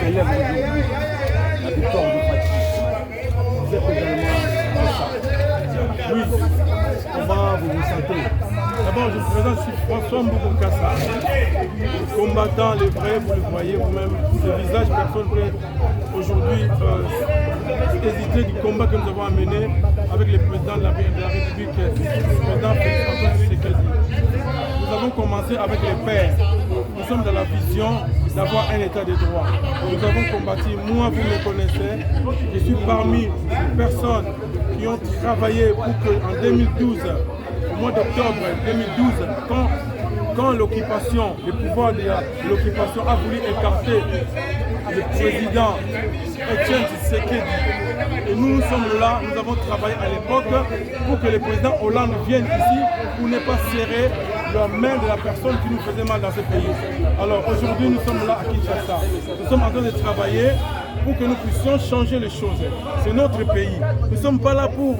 célèbre aujourd'hui la victoire de Fatih. Vous êtes également dans ça. Oui, comment vous vous sentez? D'abord, je me présente, je suis François Mboukou Kassa, combattant les vrais, vous le voyez vous-même, ce visage, personne ne peut aujourd'hui hésiter du combat que nous avons mené avec le président de la République, le président Félix Tshisekedi. Nous avons commencé avec les pères. Nous sommes dans la vision d'avoir un état de droit. Nous avons combattu, moi vous me connaissez, je suis parmi les personnes qui ont travaillé pour qu'en 2012, au mois d'octobre 2012, quand l'occupation, le pouvoir de l'occupation a voulu écarter le président Etienne Tshisekedi, et nous sommes là, nous avons travaillé à l'époque pour que le président Hollande vienne ici pour ne pas serrer la main de la personne qui nous faisait mal dans ce pays. Alors aujourd'hui nous sommes là à Kinshasa, nous sommes en train de travailler pour que nous puissions changer les choses. C'est notre pays, nous ne sommes pas là pour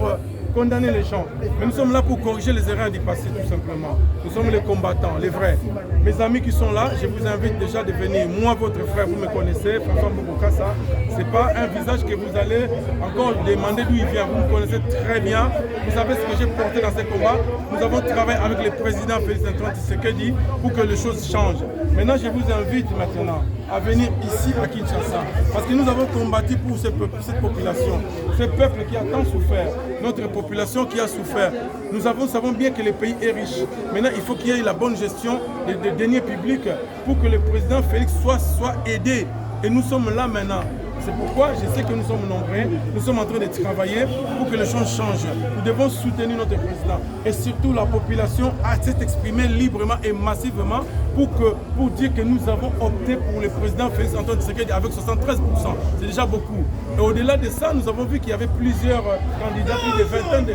condamner les gens, mais nous sommes là pour corriger les erreurs du passé tout simplement. Nous sommes les combattants, les vrais. Mes amis qui sont là, je vous invite déjà de venir. Moi, votre frère, vous me connaissez, François Mboukou Kassa. Ce n'est pas un visage que vous allez encore demander d'où il vient. Vous me connaissez très bien. Vous savez ce que j'ai porté dans ces combats. Nous avons travaillé avec le président Félix Tshisekedi pour que les choses changent. Maintenant, je vous invite maintenant à venir ici à Kinshasa, parce que nous avons combattu pour cette population, ce peuple qui a tant souffert, notre population qui a souffert. Nous savons bien que le pays est riche. Maintenant, il faut qu'il y ait la bonne gestion des deniers publics pour que le président Félix soit aidé. Et nous sommes là maintenant. C'est pourquoi je sais que nous sommes nombreux, nous sommes en train de travailler pour que les choses changent. Nous devons soutenir notre président. Et surtout, la population s'est exprimée librement et massivement pour dire que nous avons opté pour le président Félix Antoine Tshisekedi avec 73%. C'est déjà beaucoup. Et au-delà de ça, nous avons vu qu'il y avait plusieurs candidats, plus de vingtaine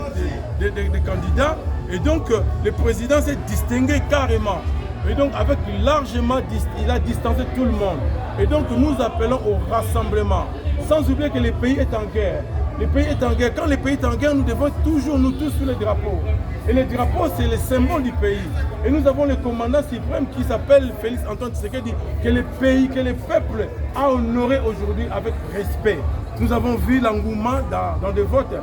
de candidats. Et donc, le président s'est distingué carrément. Et donc, avec largement, il a distancé tout le monde. Et donc, nous appelons au rassemblement. Sans oublier que le pays est en guerre. Le pays est en guerre. Quand le pays est en guerre, nous devons toujours, nous tous, sur les drapeaux. Et les drapeaux, c'est le symbole du pays. Et nous avons le commandant suprême qui s'appelle Félix Antoine Tshisekedi, que le pays, que le peuple a honoré aujourd'hui avec respect. Nous avons vu l'engouement dans des votes.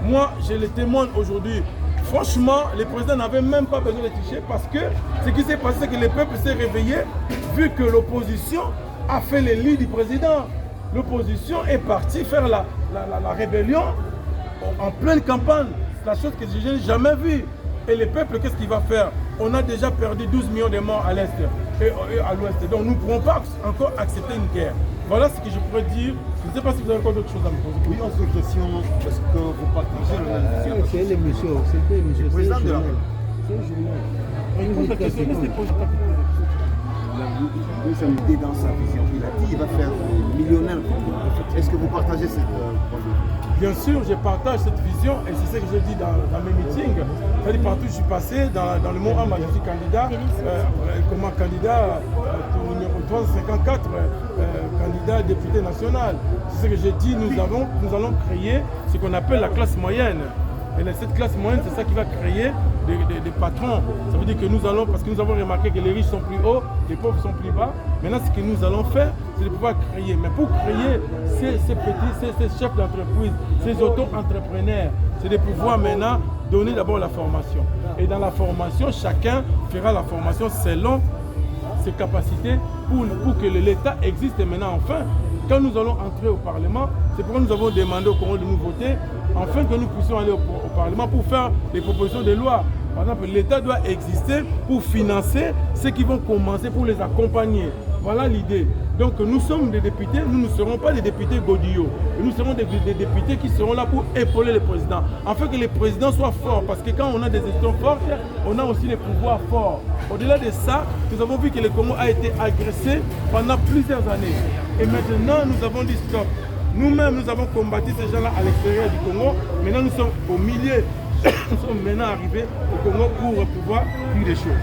Moi, je le témoigne aujourd'hui. Franchement, le président n'avait même pas besoin de tricher parce que ce qui s'est passé, c'est que le peuple s'est réveillé vu que l'opposition a fait le lit du président. L'opposition est partie faire la rébellion en pleine campagne. C'est la chose que je n'ai jamais vue. Et le peuple, qu'est-ce qu'il va faire? On a déjà perdu 12 millions de morts à l'Est et à l'Ouest. Donc nous ne pourrons pas encore accepter une guerre. Voilà ce que je pourrais dire. Je ne sais pas si vous avez encore d'autres choses à me poser. Oui, autre question. Est-ce que vous partagez le même vision? C'est le monsieur, c'était le monsieur. Le président de la C'est un journal. Il pose la question, mais c'est pas Oui, c'est une idée dans sa vision. Il a dit qu'il va faire millionnaire. Est-ce que vous partagez cette point de vue? Bien sûr, je partage cette vision et c'est ce que je dis dans mes meetings. C'est-à-dire partout où je suis passé, dans le monde je suis candidat, comme candidat au numéro 354, candidat député national. C'est ce que j'ai dit, nous allons créer ce qu'on appelle la classe moyenne. Et cette classe moyenne, c'est ça qui va créer des patrons. Ça veut dire que nous allons, parce que nous avons remarqué que les riches sont plus hauts, les pauvres sont plus bas. Maintenant, ce que nous allons faire, c'est de pouvoir créer. Mais pour créer ces chefs d'entreprise, ces auto-entrepreneurs, c'est de pouvoir maintenant donner d'abord la formation. Et dans la formation, chacun fera la formation selon ses capacités pour que l'État existe maintenant enfin. Quand nous allons entrer au Parlement, c'est pourquoi nous avons demandé au Congo de nous voter, afin que nous puissions aller au Parlement pour faire des propositions de loi. Par exemple, l'État doit exister pour financer ceux qui vont commencer, pour les accompagner. Voilà l'idée. Donc nous sommes des députés, nous ne serons pas des députés godillots. Nous serons des députés qui seront là pour épauler le président. Afin que le président soit fort. Parce que quand on a des gestions fortes, on a aussi les pouvoirs forts. Au-delà de ça, nous avons vu que le Congo a été agressé pendant plusieurs années. Et maintenant, nous avons dit stop. Nous-mêmes, nous avons combattu ces gens-là à l'extérieur du Congo. Maintenant, nous sommes au milieu. Nous sommes maintenant arrivés au Congo pour pouvoir vivre les choses.